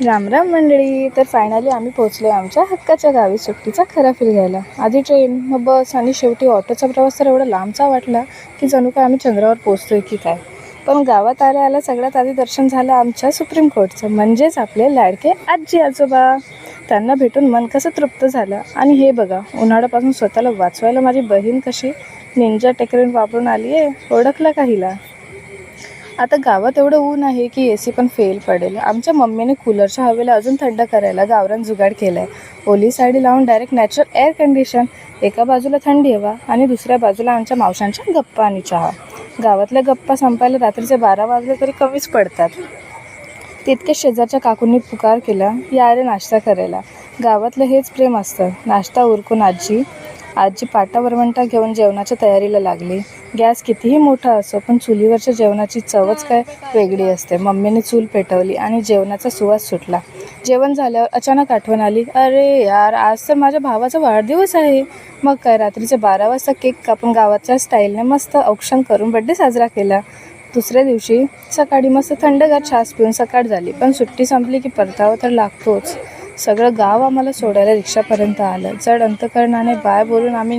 राम राम मंडळी. तर फायनली आम्ही पोहोचलो आमच्या हक्काच्या गावी सुट्टीचा खरा फील घ्यायला. आधी ट्रेन, मग बस आणि शेवटी ऑटोचा प्रवास तर एवढा लांबचा वाटला की जणू काय आम्ही चंद्रावर पोहोचतोय की काय. पण गावात आल्या सगळ्यात आधी दर्शन झालं आमच्या सुप्रीम कोर्टचं, म्हणजेच आपले लाडके आजी आजोबा. त्यांना भेटून मन कसं तृप्त झालं. आणि हे बघा, उन्हाळ्यापासून स्वतःला वाचवायला माझी बहीण कशी निंजा टेक्निक वापरून आली आहे. ओळखलं का हिला? आता गावात एवढं ऊन आहे की AC पण फेल पडेल. आमच्या मम्मीने कूलरच्या हवेला अजून थंड करायला गावरान जुगाड केला आहे. ओली साडी लावून डायरेक्ट नॅचरल एअर कंडिशन. एका बाजूला थंडी हवा आणि दुसऱ्या बाजूला आमच्या मावशांच्या गप्पा आणि चहा. गावातल्या गप्पा संपायला रात्रीचे 12 वाजले तरी कमीच पडतात. तितके शेजारच्या काकूंनी पुकार केला, या रे नाश्ता करायला. गावातलं हेच प्रेम असतं. नाश्ता उरकून आजी पाटा वरवंटा घेऊन जेवणाच्या तयारीला लागली. गॅस कितीही मोठा असो, पण चुलीवरच्या जेवणाची चवच काय वेगळी असते. मम्मीने चूल पेटवली आणि जेवणाचा सुवास सुटला. जेवण झाल्यावर अचानक आठवण आली, अरे यार, आज तर माझ्या भावाचा वाढदिवस आहे. मग काय, रात्रीचे 12 वाजता केक कापून गावाच्या स्टाईलने मस्त औक्षण करून बड्डे साजरा केला. दुसऱ्या दिवशी सकाळी मस्त थंडगार छास पिऊन सकाळ झाली. पण सुट्टी संपली की परतावा तर लागतोच. सगळं गाव आम्हाला सोडायला रिक्षापर्यंत आलं. जड अंतकरणाने बाय बोलून आम्ही